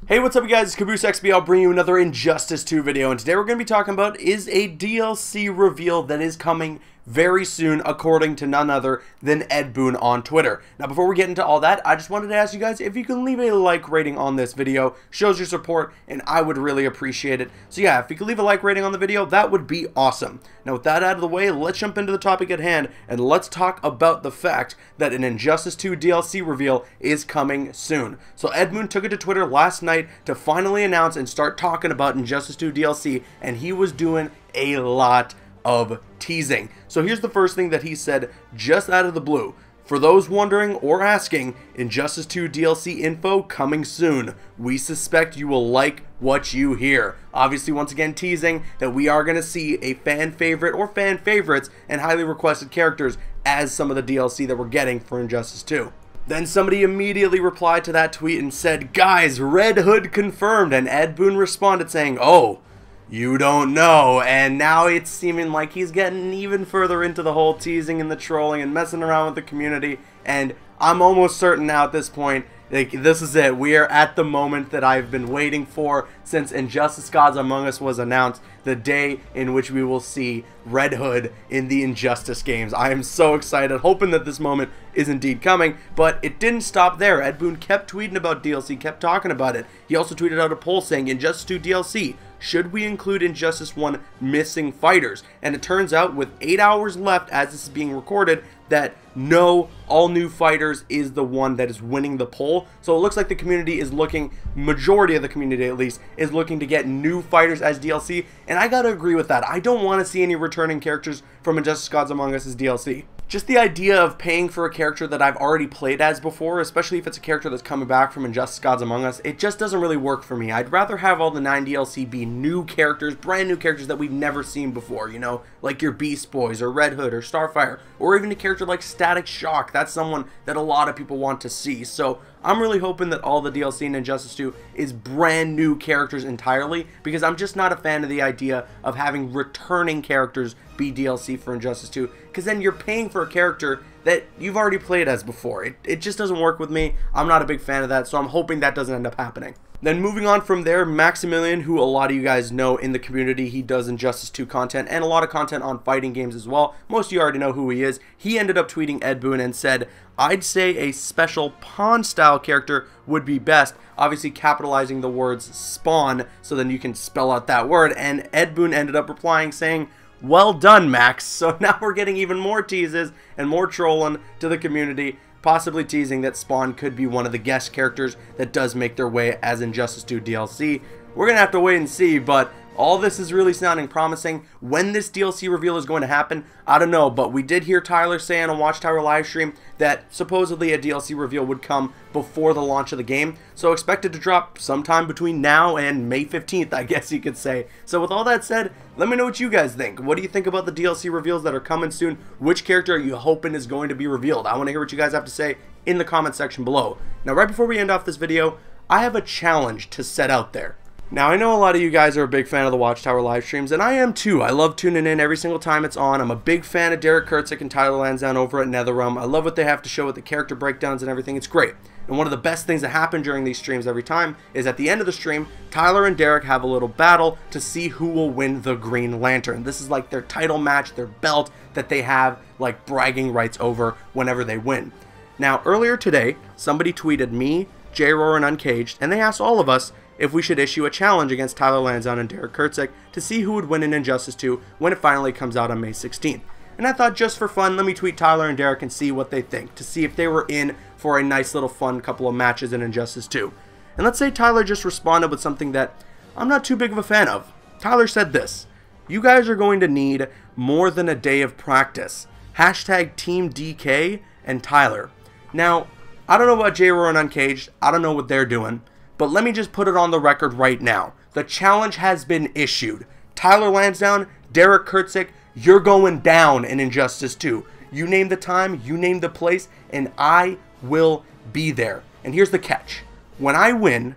Hey, what's up you guys, it's Caboose XB. I'll bring you another Injustice 2 video, and today we're going to be talking about is a DLC reveal that is coming very soon, according to none other than Ed Boon on Twitter. Now, before we get into all that, I just wanted to ask you guys if you can leave a like rating on this video. Shows your support, and I would really appreciate it. So yeah, if you could leave a like rating on the video, that would be awesome. Now, with that out of the way, let's jump into the topic at hand, and let's talk about the fact that an Injustice 2 DLC reveal is coming soon. So Ed Boon took it to Twitter last night to finally announce and start talking about Injustice 2 DLC, and he was doing a lot of teasing. So here's the first thing that he said just out of the blue. For those wondering or asking, Injustice 2 DLC info coming soon. We suspect you will like what you hear. Obviously, once again, teasing that we are going to see a fan favorite or fan favorites and highly requested characters as some of the DLC that we're getting for Injustice 2. Then somebody immediately replied to that tweet and said, "Guys, Red Hood confirmed," and Ed Boon responded saying, "Oh, you don't know," and now it's seeming like he's getting even further into the whole teasing and the trolling and messing around with the community, and I'm almost certain now at this point, like, this is it. We are at the moment that I've been waiting for since Injustice Gods Among Us was announced, the day in which we will see Red Hood in the Injustice games. I am so excited, hoping that this moment is indeed coming, but it didn't stop there. Ed Boon kept tweeting about DLC, kept talking about it. He also tweeted out a poll saying, Injustice 2 DLC, should we include Injustice 1 missing fighters? And it turns out, with 8 hours left as this is being recorded, that no, all new fighters is the one that is winning the poll. So it looks like the community is looking, majority of the community at least, is looking to get new fighters as DLC, and I gotta agree with that. I don't want to see any returning characters from Injustice Gods Among Us as DLC. Just the idea of paying for a character that I've already played as before, especially if it's a character that's coming back from Injustice Gods Among Us, it just doesn't really work for me. I'd rather have all the 9 DLC be new characters, brand new characters that we've never seen before, you know, like your Beast Boys or Red Hood or Starfire, or even a character like Static Shock. That's someone that a lot of people want to see. So I'm really hoping that all the DLC in Injustice 2 is brand new characters entirely, because I'm just not a fan of the idea of having returning characters be DLC for Injustice 2, because then you're paying for a character that you've already played as before. It just doesn't work with me. I'm not a big fan of that, so I'm hoping that doesn't end up happening. Then moving on from there, Maximilian, who a lot of you guys know in the community, he does Injustice 2 content and a lot of content on fighting games as well. Most of you already know who he is. He ended up tweeting Ed Boon and said, "I'd say a special pawn style character would be best," obviously capitalizing the words spawn, so then you can spell out that word, and Ed Boon ended up replying saying, "Well done, Max." So now we're getting even more teases and more trolling to the community, possibly teasing that Spawn could be one of the guest characters that does make their way as Injustice 2 DLC. We're gonna have to wait and see, but all this is really sounding promising. When this DLC reveal is going to happen, I don't know, but we did hear Tyler say on a Watchtower livestream that supposedly a DLC reveal would come before the launch of the game, so expect it to drop sometime between now and May 15th, I guess you could say. So with all that said, let me know what you guys think. What do you think about the DLC reveals that are coming soon? Which character are you hoping is going to be revealed? I want to hear what you guys have to say in the comment section below. Now, right before we end off this video, I have a challenge to set out there. Now, I know a lot of you guys are a big fan of the Watchtower live streams, and I am too. I love tuning in every single time it's on. I'm a big fan of Derek Kurtzik and Tyler Lansdowne over at NetherRealm. I love what they have to show with the character breakdowns and everything. It's great. And one of the best things that happen during these streams every time is at the end of the stream, Tyler and Derek have a little battle to see who will win the Green Lantern. This is like their title match, their belt that they have like bragging rights over whenever they win. Now, earlier today, somebody tweeted me, J-Roar, and Uncaged, and they asked all of us if we should issue a challenge against Tyler Lansdowne and Derek Kurtzik to see who would win in Injustice 2 when it finally comes out on May 16th. And I thought, just for fun, let me tweet Tyler and Derek and see what they think, to see if they were in for a nice little fun couple of matches in Injustice 2. And let's say Tyler just responded with something that I'm not too big of a fan of. Tyler said this: "You guys are going to need more than a day of practice. Hashtag Team DK and Tyler." Now, I don't know about J-Roar and Uncaged, I don't know what they're doing, but let me just put it on the record right now. The challenge has been issued. Tyler Lansdowne, Derek Kurtzik, you're going down in Injustice 2. You name the time, you name the place, and I will be there. And here's the catch. When I win,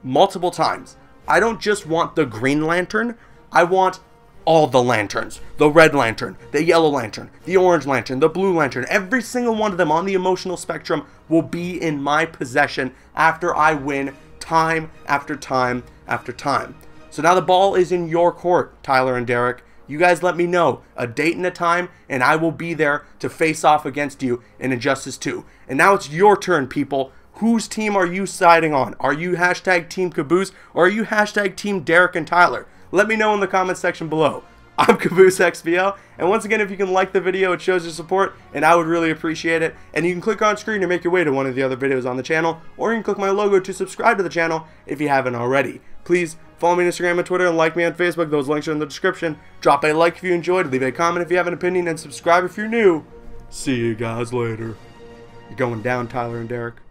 multiple times, I don't just want the Green Lantern, I want all the lanterns. The Red Lantern, the Yellow Lantern, the Orange Lantern, the Blue Lantern, every single one of them on the emotional spectrum will be in my possession after I win time after time after time. So now the ball is in your court, Tyler and Derek. You guys let me know a date and a time, and I will be there to face off against you in Injustice 2. And now it's your turn, people. Whose team are you siding on? Are you hashtag Team Caboose, or are you hashtag Team Derek and Tyler? Let me know in the comment section below. I'm Caboose XBL, and once again, if you can like the video, it shows your support, and I would really appreciate it. And you can click on screen to make your way to one of the other videos on the channel, or you can click my logo to subscribe to the channel if you haven't already. Please follow me on Instagram and Twitter, and like me on Facebook. Those links are in the description. Drop a like if you enjoyed, leave a comment if you have an opinion, and subscribe if you're new. See you guys later. You're going down, Tyler and Derek.